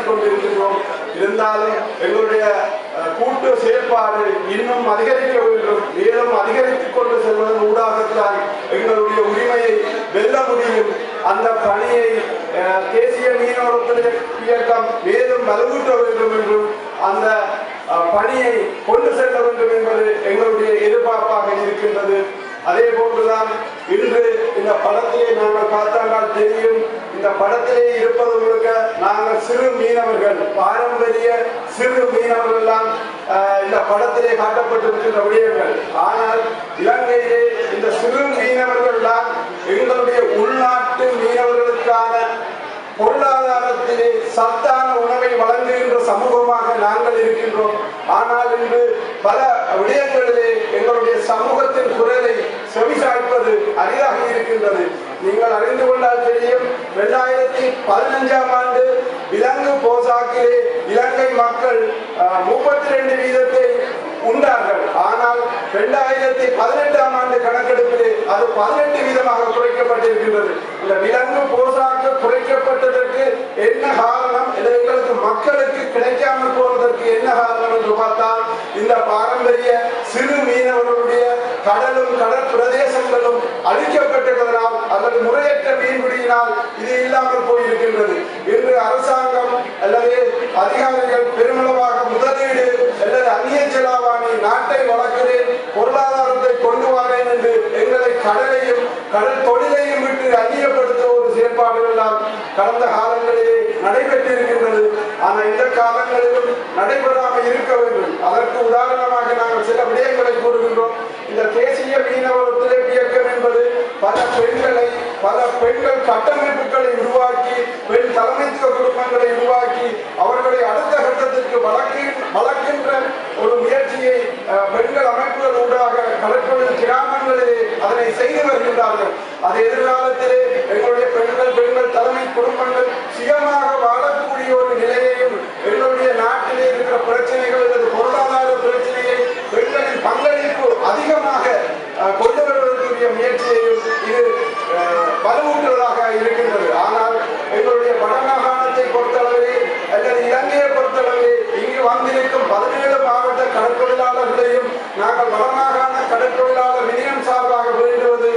கொண்டிருக்கிறோம். இருந்தாலும் எங்களுடைய கூட்டு செயற்பாடு இன்னும் அதிகரிக்க வேண்டும். மேலும் அதிகரித்துக் கொண்டு செல்வதன் ஊடாகத்தான் எங்களுடைய உரிமையை வெல்ல முடியும். அந்த பணியை தேசிய மீனவர் இயக்கம் மேலும் வலுவூட்ட வேண்டும் என்றும் அந்த பணியை கொண்டு செல்ல வேண்டும் என்பது எங்களுடைய எதிர்பார்ப்பாக இருக்கின்றது. அதே போன்றுதான் இன்று இந்த படத்திலே நாங்கள் பார்த்தால் தெரியும். இந்த படத்திலே இருப்பது முழுக்க நாங்கள் சிறு மீனவர்கள், பாரம்பரிய சிறு மீனவர்கள் எல்லாம் இந்த படத்திலே காட்டப்பட்டிருக்கின்ற விடயங்கள். ஆனால் இலங்கையிலே இந்த சிறு மீனவர்கள் தான் எங்களுடைய உள்நாட்டு மீனவர்களுக்கான பொருளாதாரத்திலே சத்தான உணவை வழங்குகின்ற சமூகமாக நாங்கள் இருக்கின்றோம். ஆனால் இன்று பல விடயங்களிலே எங்களுடைய சமூகத்தின் குரலை செவிசாய்ப்பது அரிதாக இருக்கின்றது. நீங்கள் அறிந்து கொண்டால் தெரியும், 2015ஆம் ஆண்டு விலங்கு போசாக்கிலே இலங்கை மக்கள் 32% உண்டார்கள். ஆனால் 2018ஆம் ஆண்டு கணக்கெடுப்பிலே அது 18% குறைக்கப்பட்டிருக்கின்றது. இந்த விலங்கு போசாக்கு குறைக்கப்பட்டதற்கு என்ன காரணம், எங்களுக்கு மக்களுக்கு கிடைக்காமல் போவதற்கு என்ன காரணம் என்று பார்த்தால், இந்த பாரம்பரிய சிறு மீனவர்களுடைய கடலும் கடல் பிரதேசங்களும் அழிக்கப்பட்டதனால் அல்லது முறையற்ற மீன்பிடியினால் இது இல்லாமல் போயிருக்கின்றது. இன்று அரசாங்கம் அல்லது அதிகாரிகள் பெருமளவாக முதலீடு அல்லது அந்நிய செலாவணி நாட்டை வளர்க்கிறேன், பொருளாதாரத்தை கொண்டு வரேன் என்று எங்களை கடலையும் கடல் தொழிலையும் விட்டு அந்நியப்படுத்த ஒரு செயற்பாடுகள் எல்லாம் கடந்த காலங்களிலே நடைபெற்றிருக்கின்றது. ஆனால் இந்த காலங்களிலும் நடைபெறாமல் இருக்க வேண்டும். அதற்கு உதாரணமாக நாங்கள் சில விடயங்களை கூறுகின்றோம். இந்த தேசிய மீனவர் ஒத்துழைப்பு இயக்கம் என்பது பல பெண்கள் கட்டமைப்புகளை உருவாக்கி, பெண் தலைமைத்துவ குடும்பங்களை உருவாக்கி அவர்களை அடுத்த கட்டத்திற்கு வளர்க்கின்ற ஒரு முயற்சியை பெண்கள் அமைப்புகள் ஊடாக கடற்கொழில் கிராமங்களிலே அதனை செய்து வருகின்றார்கள். அது எதிர்காலத்திலே எங்களுடைய பெண்கள் தலைமை குடும்பங்கள் சுயமாக வாழக்கூடிய ஒரு நிலையையும், எங்களுடைய நாட்டிலே இருக்கிற பிரச்சனைகள் அல்லது பொருளாதார பிரச்சனையை பெண்களின் பங்களிப்பு அதிகமாக கொண்டு வருவதற்குரிய முயற்சியையும் இது வலுவூட்டுவதாக இருக்கின்றது. ஆனால் எங்களுடைய வடமாகாணத்தை பொறுத்தளவிலே அல்லது இலங்கையை பொறுத்தளவிலே இங்கு வந்திருக்கும் 17 மாவட்ட கடற்தொழிலாளர்களையும் நாங்கள் வடமாகாண கடற்தொழிலாளர் நிலையம் சார்பாக வேண்டுவது,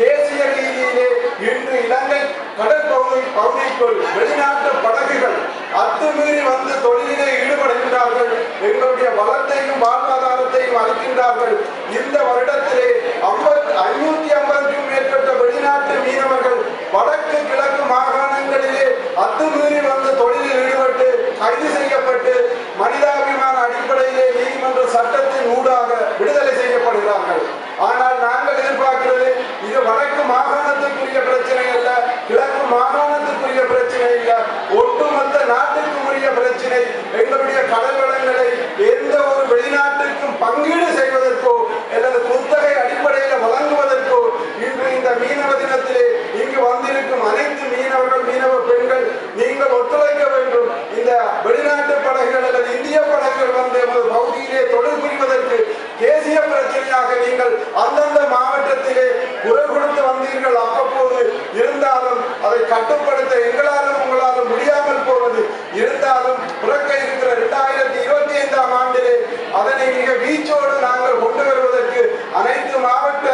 தேசிய ரீதியிலே இன்று இலங்கை கடற்பகுதிக்குள் வெளிநாட்டு படகுகள் அத்துமீறி வந்து தொழிலிலே ஈடுபடுகின்றார்கள். எங்களுடைய வளத்தையும் வாழ்வாதாரத்தையும் அளிக்கின்றார்கள். இந்த வருடத்திலே 550க்கும் மேற்பட்ட வெளிநாட்டு மீனவர்கள் வடக்கு கிழக்கு மாகாணங்களிலே அத்துமீறி வந்து தொழிலில் ஈடுபட்டு கைது செய்யப்பட்டு மனிதாபிமான அடிப்படையிலே நீதிமன்ற சட்டத்தின் ஊடாக விடுதலை செய்யப்படுகிறார்கள். ஆனால் நாங்கள் எதிர்பார்க்கிறது, இது வடக்கு மாகாணத்துக்குரிய பிரச்சனை அல்ல, கிழக்கு மாகாணத்துக்குரிய பிரச்சனை இல்ல, ஒட்டுமொத்த நாட்டுக்குரிய பிரச்சனை. எங்களுடைய கடல் வளங்களை எந்த ஒரு வெளிநாட்டுக்கும் பங்கீடு செய்வதற்கோ அல்லது குத்தகை அடிப்படையில் வழங்குவதற்கோ இன்று இந்த மீனவ தினத்திலே இங்கு வந்திருக்கும் அனைத்து மீனவர்கள், மீனவ பெண்கள் நீங்கள் ஒத்துழைக்க வேண்டும். இந்த வெளிநாட்டு படகுகள் அல்லது இந்திய படகுகள் வந்து எமது பகுதியிலே தொழில் புரிவதற்கு தேசிய பிரச்சனையாக நீங்கள் அந்தந்த மாவட்டத்திலே குரல் கொடுத்து வந்தீர்கள். அப்போது இருந்தாலும் அதை கட்டுப்படுத்த எங்களாலும் உங்களாலும் முடியாமல் போவது இருந்தாலும் புறக்க இருக்கிற 2025ஆம் ஆண்டிலே அதனை மிக வீச்சோடு நாங்கள் கொண்டு வருவதற்கு அனைத்து மாவட்ட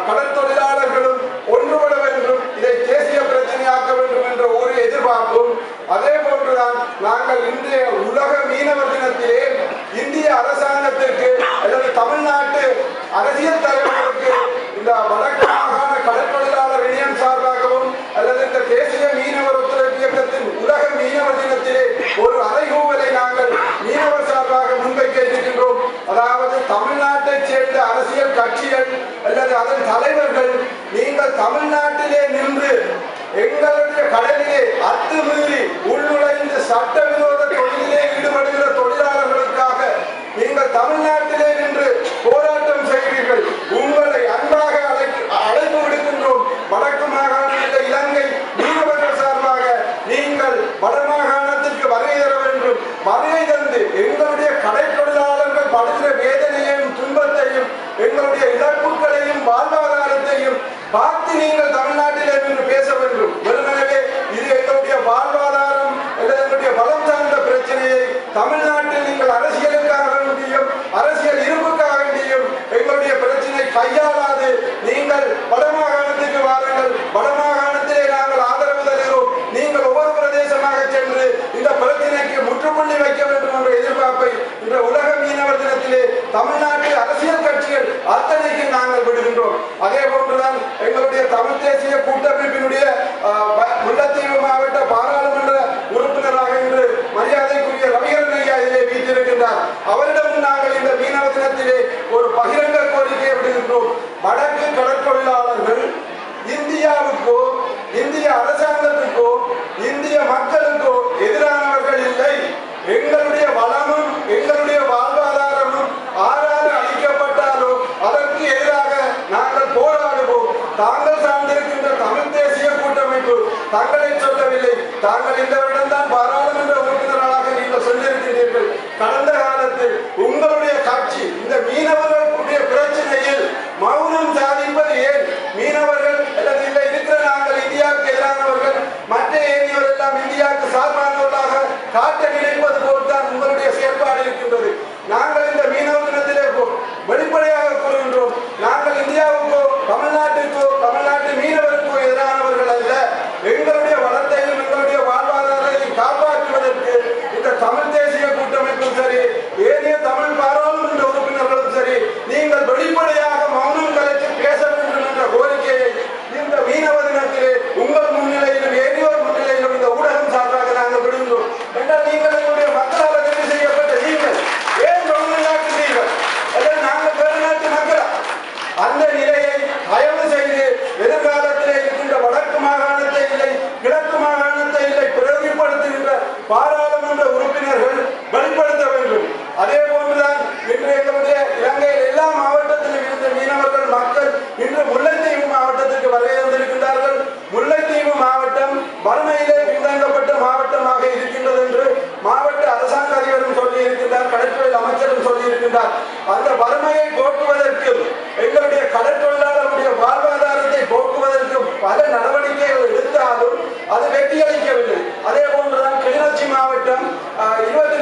கடற்தொழிலாளர்களும் ஒன்றுபட வேண்டும். இதை தேசிய பிரச்சனையாக்க வேண்டும் என்ற ஒரு எதிர்பார்ப்பும், அதே போன்றுதான் நாங்கள் இன்றைய உலக மீனவர் தினத்திலே இந்திய அரசாங்கத்திற்கு அல்லது தமிழ்நாட்டு அரசியல் தலைவர்களுக்கு இந்த வடக்கு மாகாண கடற்தொழிலாளர் இணையம் சார்பாகவும் அல்லது இந்த தேசிய மீனவர் ஒத்துழைப்பு இயக்கத்தின் உலக மீனவர் தினத்திலே ஒரு அறைகூவலை நாங்கள் மீனவர் சார்பாக முன்வைக்க இருக்கின்றோம். அதாவது தமிழ்நாட்டை சேர்ந்த அரசியல் கட்சிகள் அல்லது அதன் தலைவர்கள், நீங்கள் தமிழ்நாட்டிலே நின்று எங்களுடைய கடலிலே அத்துமீறி உள்நுழைந்து சட்டவிரோத தொழிலே ஈடுபடுகிற தொழிலாளர்களுக்காக நீங்கள் தமிழ்நாட்டிலே நின்று போராட்டம் செய்கிறீர்கள். உங்களை அன்பாக அழைப்பு விடுக்கின்றோம். வடக்கு மாகாணத்தில் இலங்கை மீனவர்கள் சார்பாக நீங்கள் வடமாகாணத்திற்கு வருகை தர வேண்டும். வருகை தந்து எங்களுடைய கடைத்தொழிலாளர்கள் படுகிற வேதனையையும் துன்பத்தையும் எங்களுடைய இழப்புகளையும் வாழ்வாதாரத்தையும் பார்த்து நீங்கள் தமிழ்நாட்டிலே நின்று பேச வேண்டும். வெறுமனவே இது எங்களுடைய வாழ்வாதாரம் எங்களுடைய வளம் சார்ந்த தமிழ்நாட்டில் நீங்கள் அரசியலுக்காக வேண்டியும் அரசியல் இருப்புக்காக வேண்டியும் எங்களுடைய பிரச்சனை கையாளாது நீங்கள் வடமாகாணத்துக்கு வாருங்கள், வடமாகாணத்திலே நாங்கள் ஆதரவு தருகிறோம், நீங்கள் ஒவ்வொரு பிரதேசமாக சென்று இந்த பிரச்சனைக்கு முற்றுப்புள்ளி வைக்க வேண்டும் என்ற எதிர்பார்ப்பை இந்த உலக மீனவர் தினத்திலே தமிழ்நாட்டில் அரசியல் கட்சிகள் அத்தனைக்கு நாங்கள் விடுகின்றோம். அதே போன்றுதான் எங்களுடைய தமிழ் தேசிய கூட்டமைப்பினுடைய முல்லைத்தீவு மாவட்ட பாராளுமன்ற உறுப்பினராக இன்று மரியாதைக்குரிய ரவிகரன் ஐயா இதிலே வீட்டிருக்கின்றார். அவரிடம் நாங்கள் இந்த மீனவ தினத்திலே ஒரு பகிரங்க கோரிக்கையை விடுகின்றோம். வடக்கு கடற்தொழிலாளர்கள் இந்தியாவுக்கோ இந்திய அரசாங்கத்துக்கோ இந்திய மக்களுக்கோ எதிரானவர்கள் இல்லை. எங்களுடைய வளமும் எங்களுடைய வாழ்வாதாரமும் ஆறாறு அளிக்கப்பட்டாலோ அதற்கு எதிராக நாங்கள் போராடுவோம். தாங்கள் சார்ந்திருக்கின்ற தமிழ் தேசிய கூட்டமைப்பு தங்களை சொல்லவில்லை. தாங்கள் இந்த வருடம்தான் பாராளுமன்ற உறுப்பினர்களாக நீங்கள் சொல்லியிருக்கிறீர்கள். கடந்த காலத்தில் உங்களுடைய கட்சி இந்த மீனவர்களுடைய பிரச்சனையில் மௌனம் சாதிப்பது ஏன்? மீனவர்கள் அல்லது இல்லை இருக்கிற நாங்கள் இந்தியாவுக்கு எதிரானவர்கள், மற்ற ஏனையோர் எல்லாம் இந்தியாவுக்கு சார்பானவர்களாக காட்ட நினைப்பது போல்தான் உங்களுடைய செயல்பாடு இருக்கின்றது. நாங்கள் இந்த மீனவ தினத்திலே வெளிப்படையாக கூறுகின்றோம், நாங்கள் இந்தியாவுக்கோ தமிழ்நாட்டுக்கோ தமிழ்நாட்டு மீனவருக்கோ எதிரானவர்கள் அல்ல. எங்களுடைய வளத்தையும் எங்களுடைய வாழ்வாதாரத்தையும் காப்பாற்றுவதற்கு இந்த தமிழ் தேசிய கூட்டமைப்பும் சரி, ஏனைய தமிழ் பாராளுமன்ற உறுப்பினர்களும் சரி, நீங்கள் வெளிப்படையாக மௌனம் கலைத்து பேச வேண்டும் என்ற கோரிக்கையை இந்த மீனவ தினத்திலே உங்கள் முன்னிலையிலும் ஏனையோர் முன்னிலையிலும் இந்த ஊடகம் சார்பாக நாங்கள் விடுகின்றோம். என்றால் நீங்கள் எங்களுடைய மக்களால் தெரிவு செய்யப்பட்ட நீங்கள் ஏன் தமிழ்நாட்டுகள் அல்லது நாங்கள் வேறு நாட்டு மக்களா? அந்த நிலையை தயவு செய்து எதிர்காலத்திலே இருக்கின்ற வடக்கு மாகாணத்தை இல்லை கிழக்கு மாகாணத்தை இல்லை பிரதிபடுத்துகின்ற பாராளுமன்ற உறுப்பினர்கள் வெளிப்படுத்த வேண்டும். அதே போன்றுதான் இன்று எங்களுடைய இலங்கையில் எல்லா மாவட்டத்திலும் இருந்த மீனவர்கள் மக்கள் இன்று முல்லைத்தீவு மாவட்டத்திற்கு வருகின்றார்கள். முல்லைத்தீவு மாவட்டம் வறுமையிலே பின்தங்கப்பட்ட மாவட்டமாக இருக்கின்றது என்று மாவட்ட அரசாங்க அதிபரும் சொல்லி இருக்கின்றார், கடற்தொழில் அமைச்சரும் சொல்லி இருக்கின்றார். அந்த வறுமையை போக்குவதற்கும் எங்களுடைய கடற்தொழிலாளருடைய வாழ்வாதாரத்தை போக்குவதற்கும் பல நடவடிக்கைகள் எடுத்தாலும் அது வெற்றி அளிக்கவில்லை. அதே போன்றுதான் கிளிநொச்சி மாவட்டம் 24வது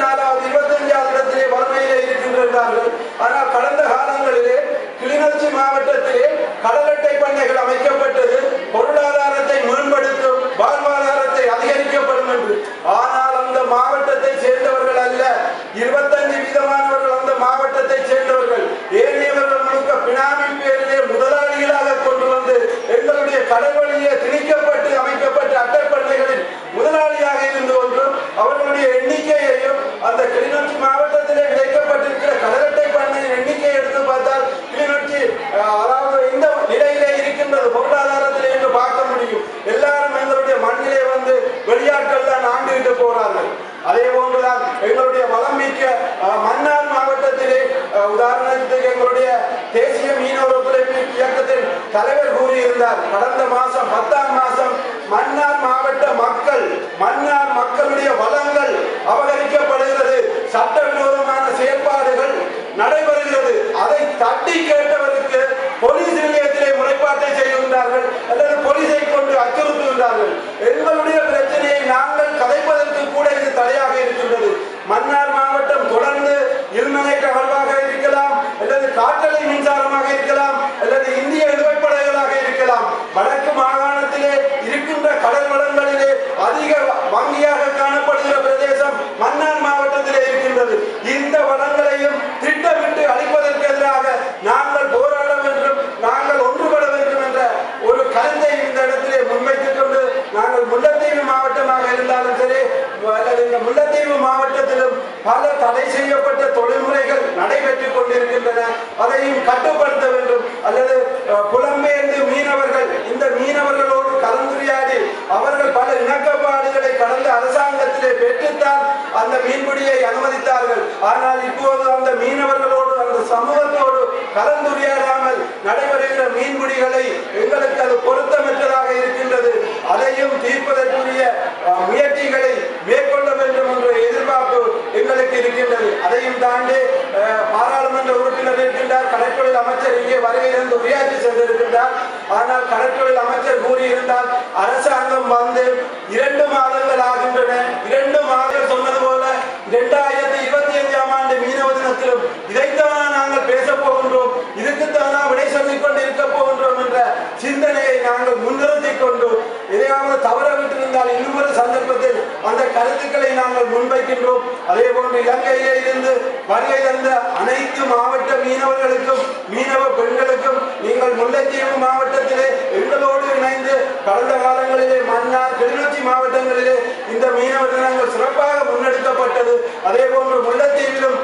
25வது இடத்திலே வறுமையிலே இருக்கின்றார்கள். ஆனால் கடந்த காலங்களிலே கிளிநொச்சி மாவட்டத்திலே கடல் அட்டை பண்ணைகள் அமைக்கப்பட்டது, பொருளாதாரத்தை மேம்படுத்தும், வாழ்வாதாரத்தை அதிகரிக்கப்படும் என்று. ஆனால் அந்த மாவட்டத்தை சேர்ந்தவர்கள் அல்ல, 25% அந்த மாவட்டத்தை சேர்ந்தவர்கள். ஏனையவர்கள் முழுக்க பினாமி பேரிலே முதலாளிகளாக கொண்டு வந்து எங்களுடைய கடல் வழியே திணிக்கப்பட்டு அமைக்கப்பட்ட அட்டைப்பண்ணைகளில் முதலாளியாக இருந்து ஒன்றும் அவர்களுடைய எண்ணிக்கையையும் அந்த கிளிநொச்சி மாவட்டத்திலே விளைக்கப்பட்டிருக்கிற கடல் அட்டை பண்ணையின் எண்ணிக்கையை எடுத்து பார்த்தால் கிளிநொச்சி அதாவது இந்த நிலையிலே இருக்கின்றது பொருளாதாரத்திலே என்று பார்க்க முடியும். எல்லாரும் எங்களுடைய மண்ணிலே வந்து வெளியாட்கள் தான் ஆண்டுகிட்டு போறார்கள். அதே போன்றுதான் எங்களுடைய வளம் மிக்க மன்னார் மாவட்டத்திலே உதாரணத்துக்கு எங்களுடைய தேசிய மீனவர் ஒத்துழைப்பு இயக்கத்தின் தலைவர் கூறியிருந்தார், கடந்த மாசம் 10ஆம் மாசம் மன்னார் மாவட்ட மன்னார் மக்களுடைய வளங்கள் அபகரிக்கப்படுகிறது, சட்டவிரோதமான செயற்பாடுகள் நடைபெறுகிறது. அதை தட்டி கேட்டவருக்கு போலீஸ் நிலையத்திலே முறைப்பாட்டை செய்கின்றார்கள் அல்லது போலீஸை கொண்டு அச்சுறுத்துகின்றார்கள். எங்களுடைய பிரச்சனையை நாங்கள் கதைப்பதற்கு கூட இது தடையாக இருக்கின்றது. மன்னார் மாவட்டம் தொடர்ந்து இருமனை கவல்வாக இருக்கலாம் அல்லது காற்றலை மின்சாரமாக இருக்கலாம் அல்லது இந்திய இழுவைப்படைகளாக இருக்கலாம். வடக்கு மாகாணத்திலே இருக்கின்ற கடல் வளங்களிலே அதிக வங்கியாக காணப்படுகிற பிரதேசம் மன்னார் மாவட்டத்திலே இருக்கின்றது. இந்த வளங்களையும் திட்டமிட்டு அளிப்பதற்கு எதிராக நாங்கள் போராட வேண்டும், நாங்கள் ஒன்றுபட வேண்டும் என்ற ஒரு கருத்தை இந்த இடத்திலே முன்வைத்துக் கொண்டு நாங்கள் முல்லைத்தீவு மாவட்டமாக இருந்தாலும் சரி அல்லது இந்த முல்லைத்தீவு மாவட்டத்திலும் பல தடை செய்யப்பட்ட தொழில்முறைகள் நடைபெற்றுக் கொண்டிருக்கின்றன. அதையும் கட்டுப்படுத்த வேண்டும். அல்லது புலம்பெயர்ந்து மீனவர்கள் இந்த மீனவர்களோடு கலந்துரையாடி அவர்கள் பல இணக்கப்பாடுகளை கடந்த அரசாங்கத்திலே பெற்றுத்தான் அந்த மீன்பிடியை அனுமதித்தார்கள். ஆனால் இப்போது அந்த மீனவர்களோடு அந்த சமூகத்தோடு கலந்துரையாடாமல் நடைபெறுகிற மீன்பிடிகளை எங்களுக்கு அது பொருத்தமற்றதாக இருக்கின்றது. அதையும் தீர்ப்பதற்குரிய முயற்சிகளை மேற்கொள்ள வேண்டும் என்ற எதிர்பார்ப்பு எங்களுக்கு இருக்கின்றது. அதையும் தாண்டி பாராளுமன்ற உறுப்பினர் இருக்கின்றார், கடற்தொழில் அமைச்சர் இங்கே வருகையிலிருந்து உரையாற்றி சென்றிருக்கின்றார். ஆனால் கடற்தொழில் அமைச்சர் கூறியிருந்தால் அரசாங்கம் வந்து 2 மாதங்கள் ஆகின்றன. 2 மாதங்கள் சொன்னது போல 2000 அந்த கருத்துக்களை நாங்கள் முன்வைக்கின்றோம். அதே போன்று இலங்கையிலே இருந்து வருகை தந்த அனைத்து மாவட்ட மீனவர்களுக்கும் மீனவ பெண்களுக்கும் நீங்கள் முல்லைத்தீவு மாவட்டத்திலே எங்களோடு இணைந்து கடந்த காலங்களிலே மன்னார் கிளிநொச்சி மாவட்டங்களிலே இந்த மீனவ தினங்கள் சிறப்பாக முன்னெடுக்கப்பட்டது. அதே போன்று முல்லைத்தீவிலும்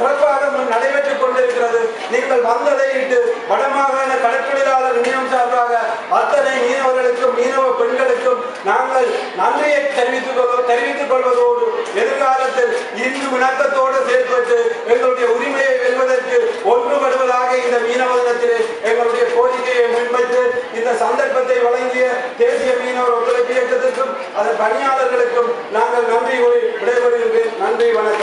சிறப்பாக நடைபெற்றுக் கொண்டிருக்கிறது. நீங்கள் வந்ததை இட்டு வடமாகாண கடற்தொழிலாளர் இணையம் சார்பாக அத்தனை மீனவர்களுக்கும் மீனவ பெண்களுக்கும் நாங்கள் நன்றியை தெரிவித்துக் கொள்வதோடு எதிர்காலத்தில் இன்னும் இணக்கத்தோடு செயல்பட்டு எங்களுடைய உரிமையை வெல்வதற்கு ஒன்றுபடுவதாக இந்த மீனவ தினத்திலே எங்களுடைய கோரிக்கையை முன்வைத்து இந்த சந்தர்ப்பத்தை வழங்கிய தேசிய மீனவர் ஒத்துழைப்பு இயக்கத்திற்கும் அதன் பணியாளர்களுக்கும் நாங்கள் நன்றி கூறி விடைபெறுகின்றேன். நன்றி, வணக்கம்.